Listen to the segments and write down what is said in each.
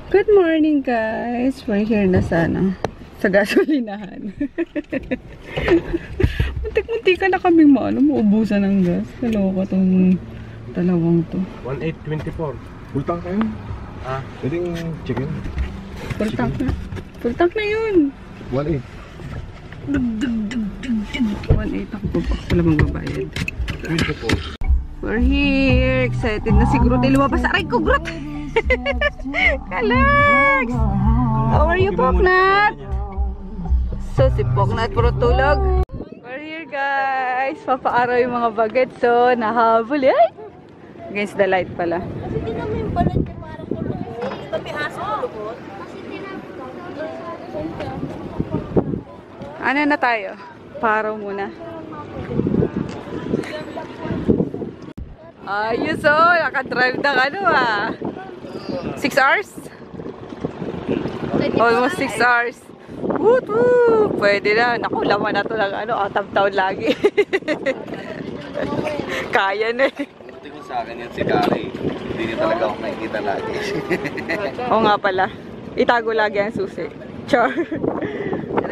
Good morning guys! We're here na sana sa gasolinahan. Muntik-muntika na kaming maubusan ng gas. Kaloka tong dalawang to. 1824. Full tank na yun. Pwedeng chicken. Full tank na. Full tank na yun. 1.8. 1.8 ako pa pala magbabayad. 24. We're here! Excited na si Groot. Lumabas sa aray ko, Groot! Kalags! How are you, Poknat? So, si Poknat puro tulog. We're here, guys. Papaaraw yung mga bagets. So, nahabol. Ay! Against the light pala. Kasi di naman yung balat niya parang kulog. Kami aso kulubot. Ano na tayo? Paaraw muna. Ayos oh! Nakadrive na ano 6 hours? Almost 6 hours. Woot woot! Pwede na. Naku, laman na to lang out of town lagi. Kaya na eh. Buti ko sa akin yan si Kari. Hindi niya talaga ako nakikita lagi. Oo nga pala. Itago lagi ang susi. Char.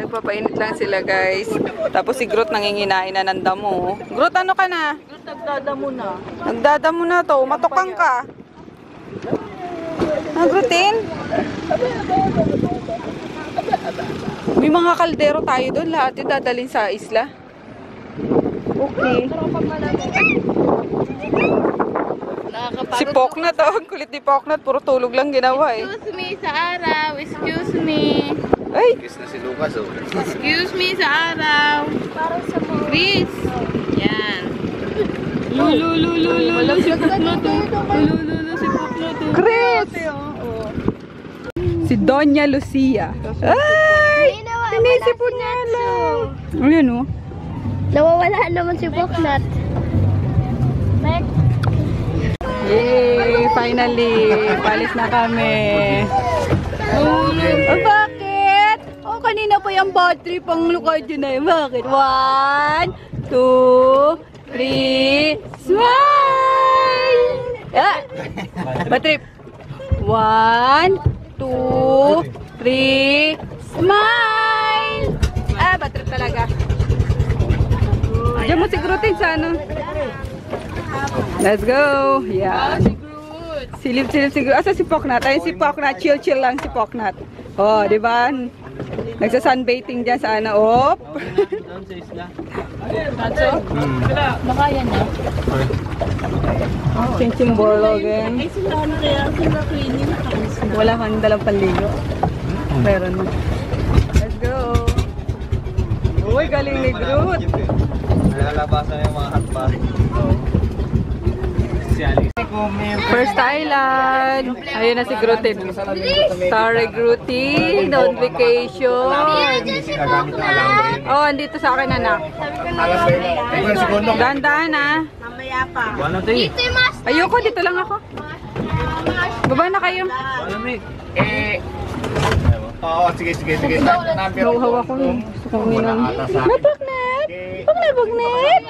Nagpapainit lang sila guys. Tapos si Groot nanginginain na ng damo. Groot, ano ka na? Groot, nagdadamo na. Nagdadamo na to. Matokang ka. Grootin? May mga kaldero tayo doon. Lahat yung dadalhin sa isla. Okay. Si Poknat ang kulit ni Poknat. Puro tulog lang ginawa eh. Excuse me sa araw. Excuse me. Ay! Kiss na si Lucas oh. Excuse me sa araw. Parang sa mga. Please. Yan. Lulu si Poknat. Lulu si Poknat. Chris! Si Doña Lucia. Ay! Sinisipon niya lang. Ayan o. Nawawala naman si Poknat. Yay! Finally! Palis na kami. Oh, bakit? Oh, kanina pa yung battery pang lukad yun na yun. Bakit? 1, 2, 3, smile! Battery. 1, 2, 3, smile! Battery talaga. Diyan mo si Grootin sa ano? Let's go! Yan. Silip-silip si Groot. Asa si Poknat? Ayun si Poknat. Chill-chill lang si Poknat. Oh, di ba? Nagsa-sunbathing dyan sa ano. Op! Baka yan eh. Ching-ching bologen. Ay, sila ano kaya? Sila cleaning. Wala kang dalang panligo. Meron na. Let's go! Uy, galing ni Groot. Nalalabasan yung mga hotbar. First Island. Ayun na si Grootin. Sorry, Grootin. On vacation. Oh, andito sa akin, anak. Gandaan na. Mamaya pa. Ayoko, dito lang ako. Baba na kayo. Oo, sige. Nauhaw ako. Gusto kong uminom. Poknat! Poknat!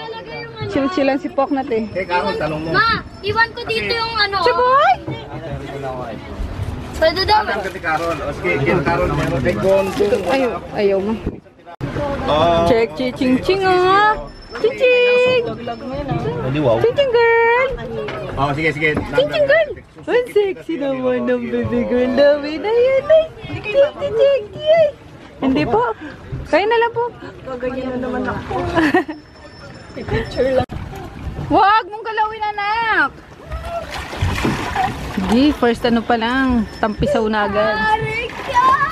Chill-chill lang si Poknat eh. Karol, tanong mo. Ma, iwan ko dito yung ano. Chaboy! Pwede daw. Alam ka ni Karol. O sige, Karol. Ayaw mo. Oo. Check, ching-ching ah! Ching-ching! Ching-ching girl! Oo, sige. Ching-ching girl! Ang sexy naman ng baby girl namin. Ayan ay! Ching-ching! Hindi po. Kaya na lang po. Gaganyan na naman ako. Picture lang. Wag mong galawin, anak! Sige, first ano pa lang. Tampisaw na agad.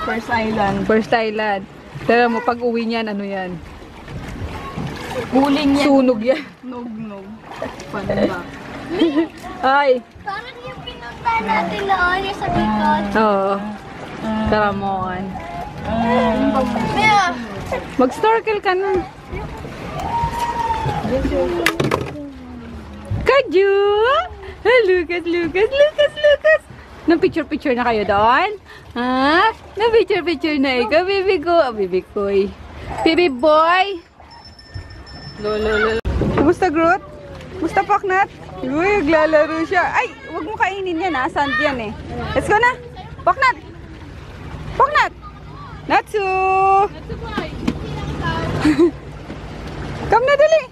First Island. First Island. Tara mo, pag uwi niyan, ano yan? Guling yan. Sunog yan. Nog. Panamba. Ay! Parang yung pinunta natin noon, yung sa likod. Oo. Karamongan. Yeah. Mag-snorkel ka na. Kaju! Lucas! Nang-picture na kayo doon? Ha? Nang-picture na ikaw, baby ko. Baby koy. Baby boy! Lolo. Kumusta, Groot? Kumusta, Poknat? Uy, naglalaro siya. Ay, wag mo kainin yan ha. Sand yan eh. Let's go na. Poknat! Poknat! Natsu! Come na, dali!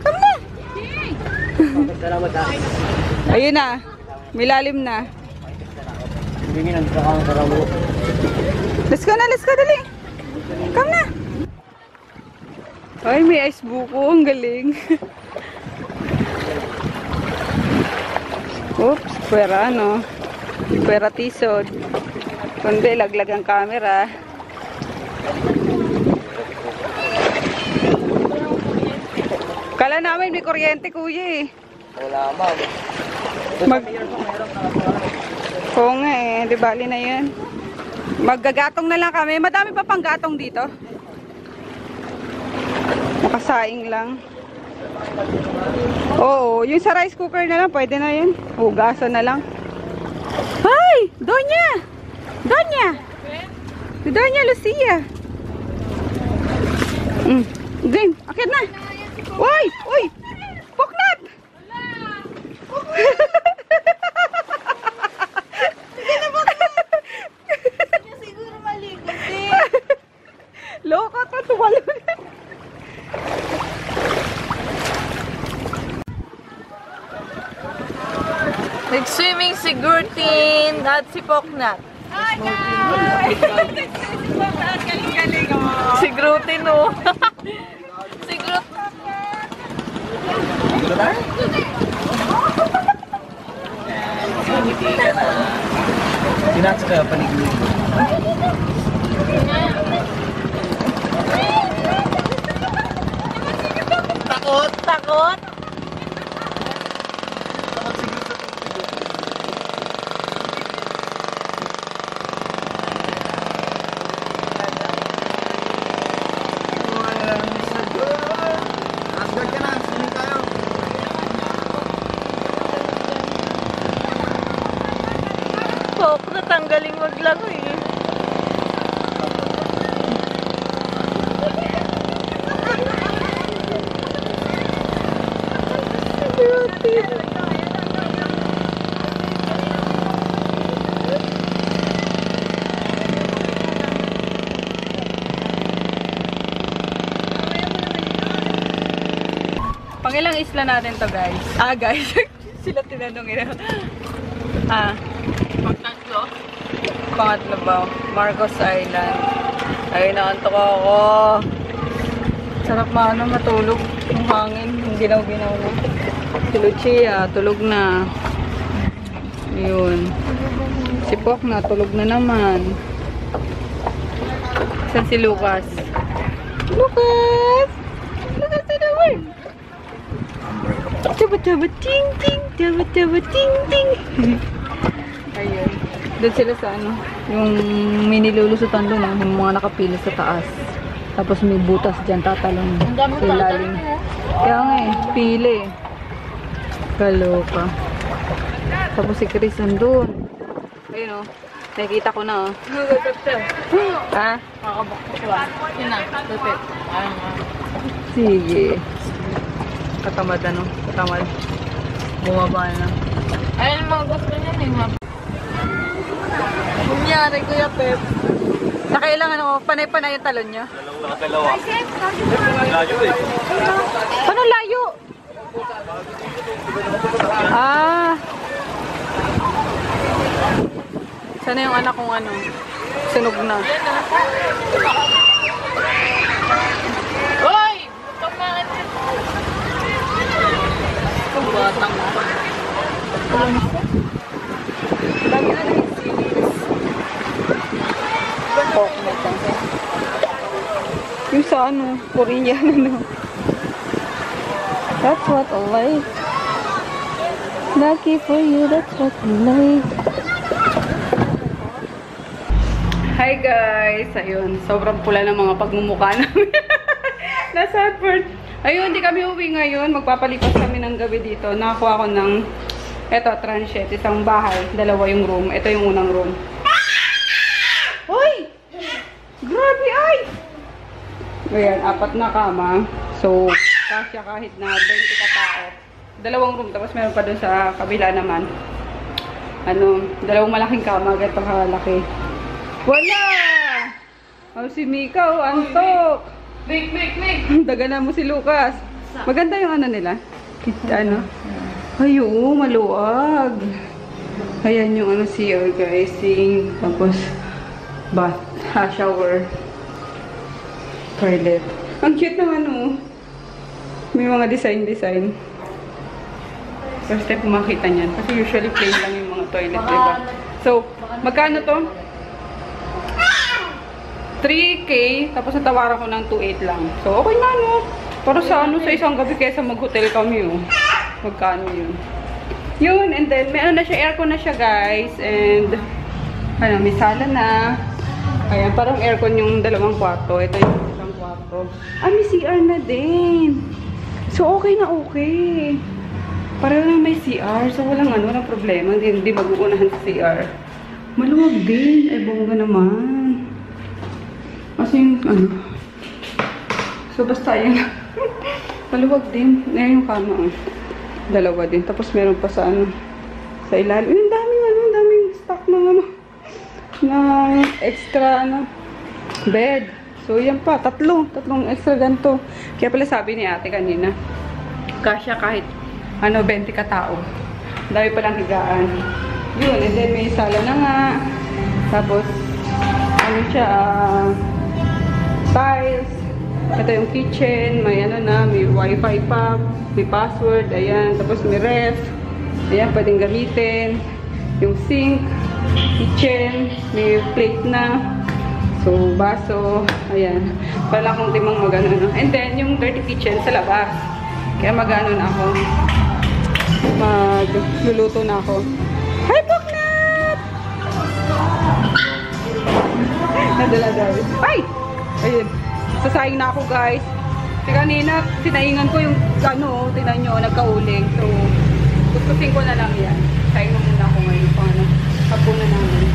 Come na! Ayun na. Milalim na. Let's go na, dali! Come na! Ay, may ice buko. Ang galing. Oops, pwera no. Pwera tisod. Kundi, laglag ang camera. Kala namin may kuryente, kuya eh. Wala, ma'am. Oo nga eh, di bali na yun. Maggagatong na lang kami. Madami pa pang gatong dito. Nakasaing lang. Oo, yung sa rice cooker na lang, pwede na yun. Hugasan na lang. Ay! Donya! Donya! Si Donya Lucia. Game, akit na. Uy! Uy! Poknat! Siguro maligo din. Loko to, tuwalo na. Nag-swimming si Gurtin at si Poknat. Hi guys! Galing-galing oh. Si Gurtin oh. Si Gurtin. Dito na? Hindi ka na. Sinatsa ka, paligid. Takot, takot. Asgard ka na, swimming tayo. Poknat, ang galing maglangoy eh. Pangilang isla natin to guys? Guys. Sila tinanong ina. Pagtatlo. Pangatlo ba? Marcos Island. Ay, naantok ako. Sarap matulog. Yung hangin. Yung ginaw-ginaw na. Si Lucia, tulog na. Ayun. Si Pok na, tulog na naman. Saan si Lucas? Lucas! Lucas na naman! Taba-taba ting-ting! Taba-taba ting-ting! Ayun. Doon sila sa ano, yung may nilulusutan doon, yung mga nakapila sa taas. Tapos may butas dyan, tatalong sa ilalim. Kaya nga eh, pila eh. Kaloka. Tapos si Chris nandun. Ayun o, nakikita ko na o. Ha? Yun na, lapit. Sige. Katamad ano, katamad. Bumaba na. Ayun mga gusto niya eh. Kunyari, Kuya Pep. Nakailangan ako, panay-panay yung talon niya. Dalawa. Layo eh. Paano layo? Sana yung anak kong ano, sunog na. Hoy! Tumangan siya. Itong batang na. Dami na lang yung series. Pork na ito. Yung sa ano, Korean ano. That's what I like. Lucky for you, that's what I like. Hi guys! Ayun, sobrang pula ng mga pagmumukha namin. Nasa Harvard. Ayun, hindi kami uwi ngayon. Magpapalipas kami ng gabi dito. Nakakuha ko ng, eto, transient. Isang bahay. Dalawa yung room. Ito yung unang room. Hoy! Grabe ay! Ayan, 4 na kama. So, kasya kahit na 20 katao. Dalawang room. Tapos meron pa dun sa kabila naman. Dalawang malaking kama, ganito kalaki. Wala! Si Mika, antok! Daga na mo si Lucas. Maganda yung nila. Ay, oo, maluwag. Ayan yung CR guys. Tapos, bath, shower, toilet. Ang cute naman May mga design. First step makita niyan. Kasi usually plain lang yung mga toilet, diba? So, magkano to? 3K, tapos natawaran ko ng 2.8 lang. So, okay na, Para sa sa isang gabi kesa mag-hotel kami, Magkano yun? Yun, and then, may na siya, aircon na siya, guys. And, may sala na. Ayan, parang aircon yung dalawang kwarto. Ito yung isang kwarto. May CR na din. So, okay na okay. Pareho lang may CR. So, walang problema. Hindi mag-uunahan sa CR. Maluwag din. Ay, bongga naman. Kasi yung, So, basta yun. Maluwag din. Ayan yung kama, Dalawa din. Tapos, meron pa sa, sa ilalim. Ang daming stock ng, ng extra, bed. So, yan pa. Tatlong extra ganito. Kaya pala sabi ni ate kanina, kasya kahit, 20 katao. Dami palang higaan. Yun. And then, may sala na nga. Tapos, siya, tiles. Ito yung kitchen, may may wifi pa, may password, ayan. Tapos may ref, ayan, pwedeng gamitin. Yung sink, kitchen, may plate na. So, baso, ayan. Para akong timang magano. And then, yung dirty kitchen sa labas. Kaya magano na ako. Magluluto na ako. Hi, Poknat! Nadala-dala. Ay! Ayun. Sasayang na ako, guys. Kasi kanina, sinaingan ko yung, tinan nyo, nagkauling. So, gustusin ko na lang yan. Sayang na muna ako ngayon. Hapunan namin.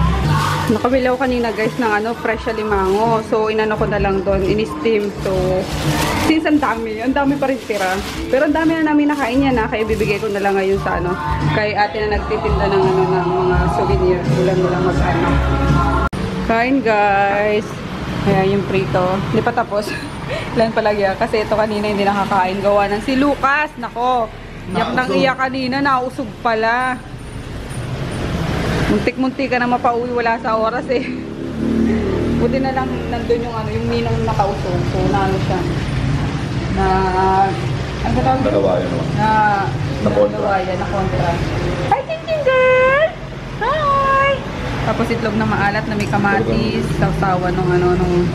Nakabilaw kanina, guys, ng fresh alimango. So, inano ko na lang doon, in-steam. So, since ang dami pa rin tira. Pero ang dami na namin nakain yan, kaya bibigay ko na lang ngayon sa, kay ate na nagtitinda ng, ng mga souvenirs. Ulan mag-ano. Kain, guys. Ayan yung prito. Hindi pa tapos. Ilan palagi kasi ito kanina hindi nakakain. Gawa ng si Lucas. Nako. Iyak nang iyak kanina. Nausog pala. Muntik-muntik ka na mapauwi. Wala sa oras Buti na lang nandun yung yung ninong nakausog. So siya. Ang gawin? Nagawayan naman. Na kontra. Hi, Ching girl! Hi! Tapos itlog na maalat na may kamatis, sausawan nung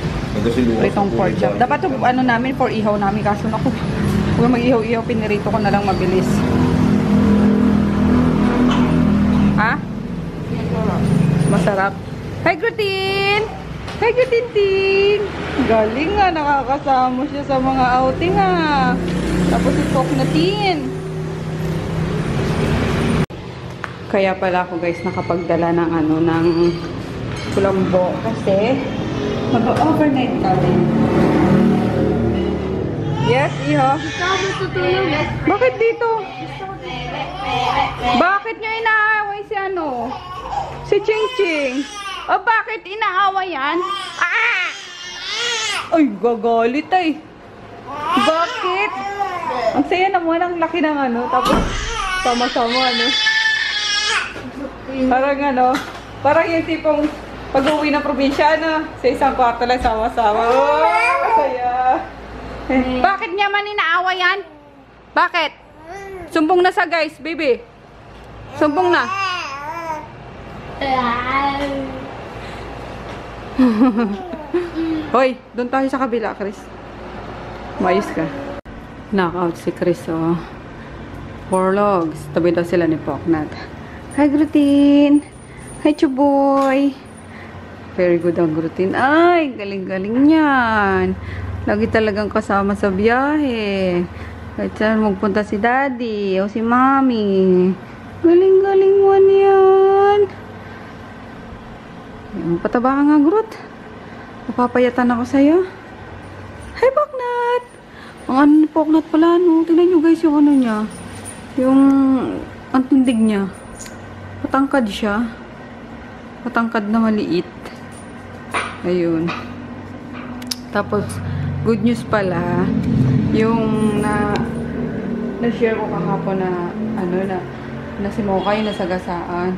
pritong pork chop. Dapat ito namin for ihaw namin kaso naku. Huwag mag-ihaw-ihaw, pinirito ko na lang mabilis. Ha? Masarap. Hi, Grutin! Hi, Grutin-ting! Galing nga, nakakasama siya sa mga outing Tapos itok na tin. Kaya pala ako, guys, nakapagdala ng ng kulambo kasi mag-overnight kami. Yes, iho. Bakit dito? Bakit nyo inaaway si si Ching Ching? O bakit inaaway yan? Ay, gagalit Bakit? Ang saya naman, ang laki ng tapos sama-sama Parang parang yung tipong pag-uwi ng probinsya, sa isang kwarto lang sama-sama. Oh, masaya. Bakit niya man inaawa yan? Bakit? Sumbong na sa guys, baby. Sumbong na. Hoy, doon tayo sa kabila, Chris. Mayos ka. Knockout si Chris, Porlogs. Tabi daw sila ni Poknat. Hi, Grutin. Hi, Chuboy. Very good ang Grutin. Ay, galing-galing niyan. Lagi talagang kasama sa biyahe. Kahit saan magpunta si Daddy o si Mommy. Galing-galing mo yan. Pataba ka nga, Grut. Napapayatan ako sa'yo. Hi, Poknat. Ang ni Poknat pala, Tingnan nyo, guys, yung niya. Yung ang tindig niya. Matangkad siya. Matangkad na maliit. Ayun. Tapos, good news pala, yung na-share ko kahapon na, na si Mokay nasagasaan.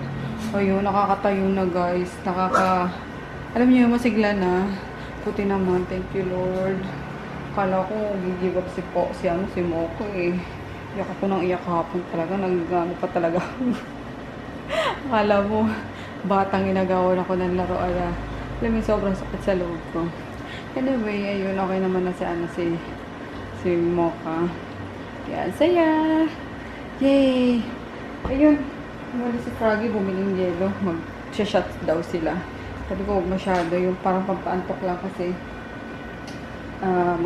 Ayun, nakakatayo na guys. Alam niyo, masigla na. Puti naman, thank you Lord. Kala ko, give up si Mokay. Iyak ako nang iyak kahapon talaga. Nagano pa talaga. Akala mo, batang inagawan ako ng laro. Alam mo, sobrang sakit sa loob ko. Anyway, ayun, okay naman na si Mocha. Yan, saya! Yay! Ayun, wala si Froggy, bumiling yelo. Mag-shot daw sila. Sabi ko, huwag masyado. Yung parang pampaantok lang kasi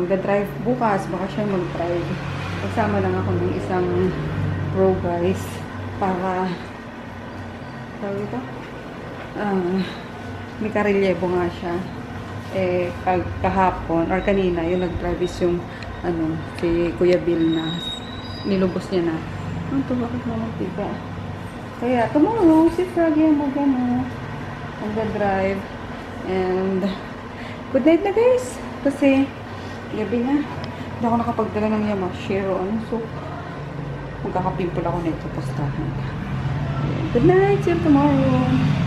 magdadrive bukas. Baka siya mag-drive. Kasama lang ako ng isang pro guys para sabi ko, may karelyebo nga siya. Kahapon or kanina yung nag-drive is yung si Kuya Bill na nilubos niya na. Ito, bakit naman tiga? Kaya tomorrow si Froggy mag-drive. And good night na guys, kasi gabi na. Hindi ako nakapagdala ng Yamashiro. So magkakapimpol ako nito postahan. Good night, see you tomorrow.